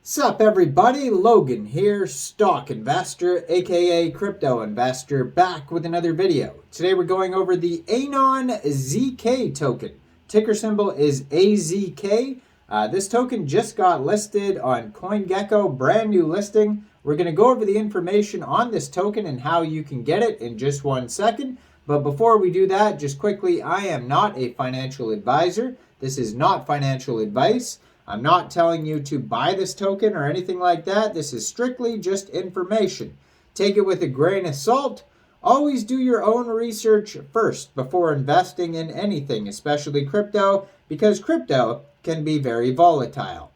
Sup everybody, Logan here, stock investor aka crypto investor, back with another video. Today we're going over the ANonZK token. Ticker symbol is AZK. This token just got listed on CoinGecko, brand new listing. We're going to go over the information on this token and how you can get it in just 1 second. But before we do that, just quickly, I am not a financial advisor. This is not financial advice. I'm not telling you to buy this token or anything like that. This is strictly just information. Take it with a grain of salt. Always do your own research first before investing in anything, especially crypto, because crypto can be very volatile.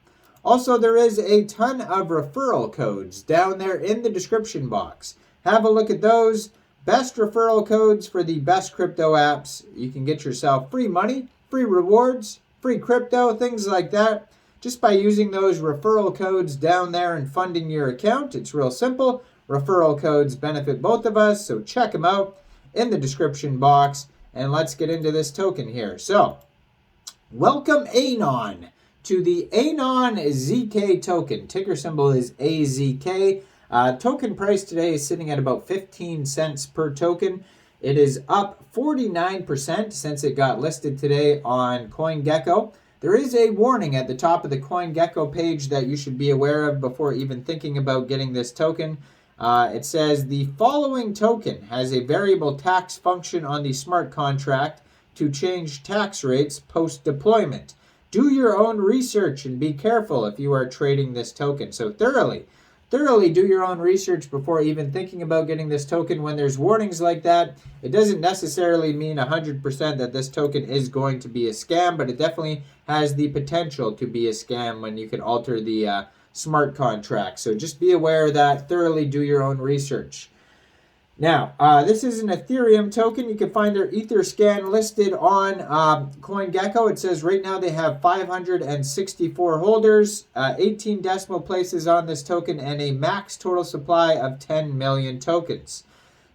Also, there is a ton of referral codes down there in the description box. Have a look at those. Best referral codes for the best crypto apps. You can get yourself free money, free rewards, free crypto, things like that. Just by using those referral codes down there and funding your account. It's real simple. Referral codes benefit both of us, so check them out in the description box. And let's get into this token here. So, welcome ANON to the ANonZK token. Ticker symbol is AZK. Token price today is sitting at about 15 cents per token. It is up 49% since it got listed today on CoinGecko. There is a warning at the top of the CoinGecko page that you should be aware of before even thinking about getting this token. It says the following token has a variable tax function on the smart contract to change tax rates post-deployment. Do your own research and be careful if you are trading this token. So thoroughly do your own research before even thinking about getting this token. When there's warnings like that, it doesn't necessarily mean 100% that this token is going to be a scam, but it definitely has the potential to be a scam when you can alter the smart contract. So just be aware of that. Thoroughly do your own research. Now, this is an Ethereum token. You can find their Etherscan listed on CoinGecko. It says right now they have 564 holders, 18 decimal places on this token, and a max total supply of 10 million tokens.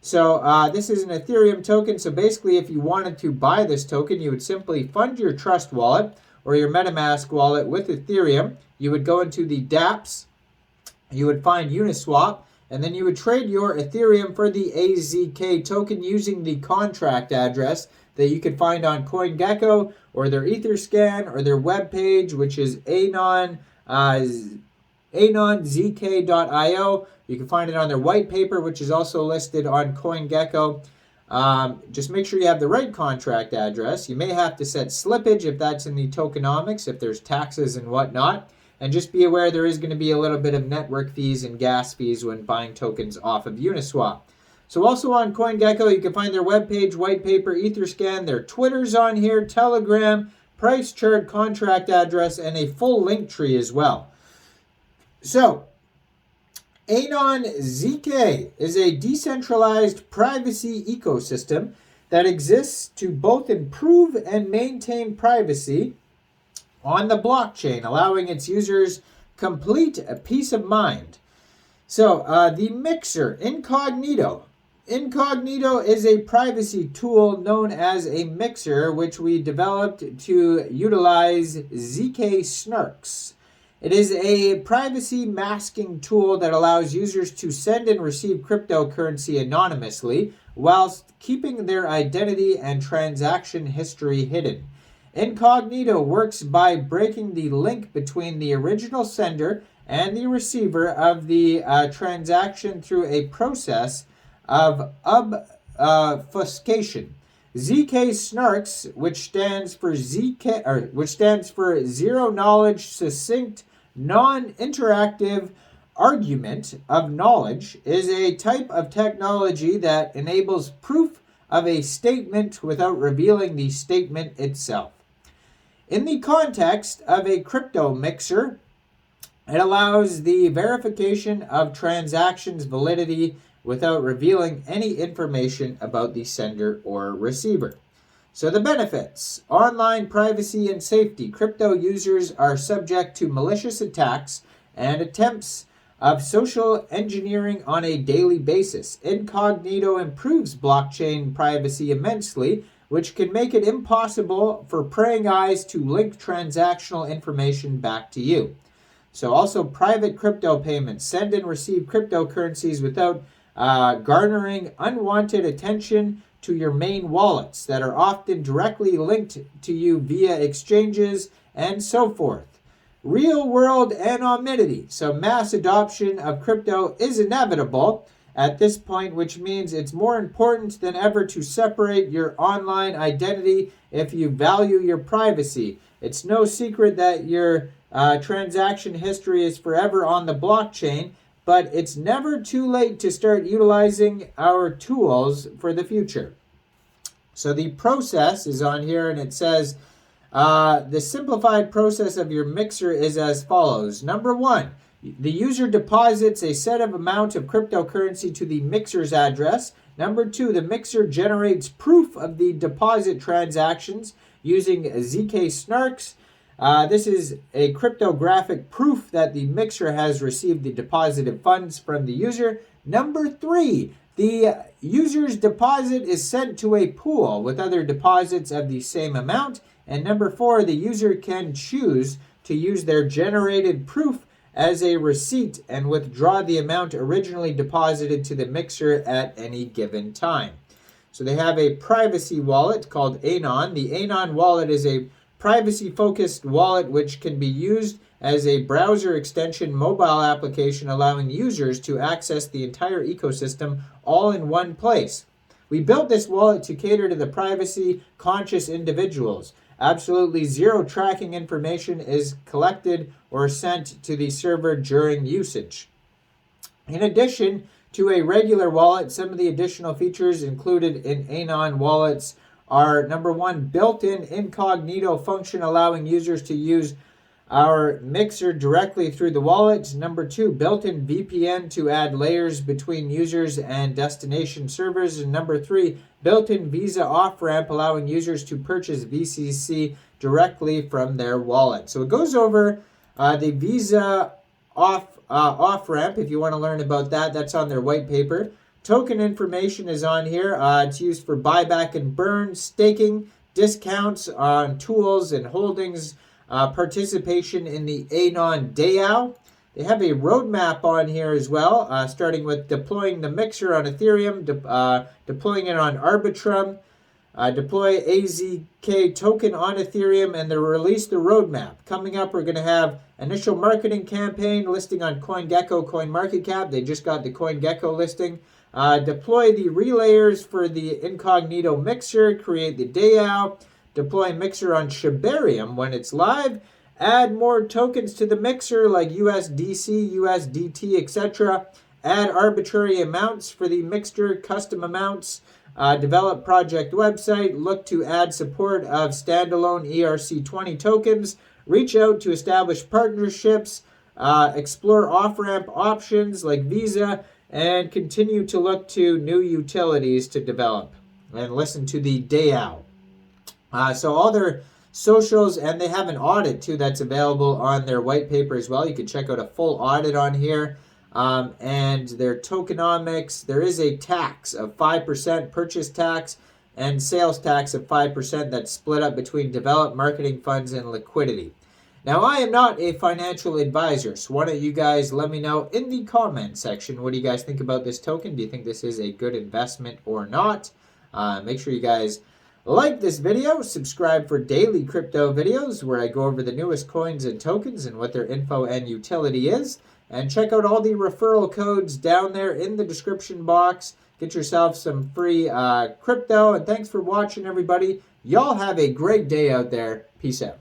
So this is an Ethereum token. So basically, if you wanted to buy this token, you would simply fund your Trust wallet or your MetaMask wallet with Ethereum. You would go into the dApps. You would find Uniswap. And then you would trade your Ethereum for the AZK token using the contract address that you can find on CoinGecko or their Etherscan or their webpage, which is AnonZK.io. You can find it on their white paper, which is also listed on CoinGecko. Just make sure you have the right contract address. You may have to set slippage if that's in the tokenomics, if there's taxes and whatnot. And just be aware there is going to be a little bit of network fees and gas fees when buying tokens off of Uniswap. So also on CoinGecko, you can find their webpage, white paper, Etherscan, their Twitter's on here, Telegram, price chart, contract address, and a full link tree as well. So, ANonZK is a decentralized privacy ecosystem that exists to both improve and maintain privacy on the blockchain, allowing its users complete peace of mind. So the mixer, Incognito. Incognito is a privacy tool known as a mixer, which we developed to utilize ZK snarks. It is a privacy masking tool that allows users to send and receive cryptocurrency anonymously whilst keeping their identity and transaction history hidden. Incognito works by breaking the link between the original sender and the receiver of the transaction through a process of obfuscation. ZK snarks, which stands for zero knowledge succinct non-interactive argument of knowledge, is a type of technology that enables proof of a statement without revealing the statement itself. In the context of a crypto mixer, it allows the verification of transactions validity without revealing any information about the sender or receiver. So the benefits: online privacy and safety. Crypto users are subject to malicious attacks and attempts of social engineering on a daily basis. Incognito improves blockchain privacy immensely, which can make it impossible for prying eyes to link transactional information back to you. So also private crypto payments. Send and receive cryptocurrencies without garnering unwanted attention to your main wallets that are often directly linked to you via exchanges and so forth. Real world anonymity. So mass adoption of crypto is inevitable at this point, which means it's more important than ever to separate your online identity if you value your privacy. It's no secret that your transaction history is forever on the blockchain, but it's never too late to start utilizing our tools for the future. So the process is on here, and it says the simplified process of your mixer is as follows. Number one, the user deposits a set of amount of cryptocurrency to the mixer's address. Number two, the mixer generates proof of the deposit transactions using ZK snarks. This is a cryptographic proof that the mixer has received the deposited funds from the user. Number three, the user's deposit is sent to a pool with other deposits of the same amount. And number four, the user can choose to use their generated proof as a receipt and withdraw the amount originally deposited to the mixer at any given time. So they have a privacy wallet called ANON. The ANON wallet is a privacy-focused wallet which can be used as a browser extension mobile application, allowing users to access the entire ecosystem all in one place. We built this wallet to cater to the privacy-conscious individuals. Absolutely zero tracking information is collected or sent to the server during usage. In addition to a regular wallet, some of the additional features included in ANON wallets are, number one, built-in incognito function allowing users to use our mixer directly through the wallet. Number two, built-in VPN to add layers between users and destination servers. And number three, built-in Visa off-ramp allowing users to purchase BTC directly from their wallet. So it goes over the Visa off-ramp. If you want to learn about that, that's on their white paper. Token information is on here. It's used for buyback and burn, staking, discounts on tools and holdings, participation in the ANON DAO. They have a roadmap on here as well, starting with deploying the mixer on Ethereum, deploying it on ARBITRUM, deploy AZK token on Ethereum, and they release the roadmap. Coming up, we're going to have initial marketing campaign listing on CoinGecko, CoinMarketCap. They just got the CoinGecko listing. Deploy the relayers for the incognito mixer, create the DAO, deploy mixer on Shibarium when it's live, add more tokens to the mixer like USDC, USDT, etc. Add arbitrary amounts for the mixer, custom amounts, develop project website, look to add support of standalone ERC20 tokens, reach out to establish partnerships, explore off-ramp options like Visa, and continue to look to new utilities to develop and listen to the DAO. So all their socials, and they have an audit too that's available on their white paper as well. You can check out a full audit on here. And their tokenomics, there is a tax of 5%, purchase tax, and sales tax of 5% that's split up between developed marketing funds and liquidity. Now, I am not a financial advisor, so why don't you guys let me know in the comment section, what do you guys think about this token? Do you think this is a good investment or not? Make sure you guys like this video, subscribe for daily crypto videos where I go over the newest coins and tokens and what their info and utility is. And check out all the referral codes down there in the description box. Get yourself some free crypto. And thanks for watching, everybody. Y'all have a great day out there. Peace out.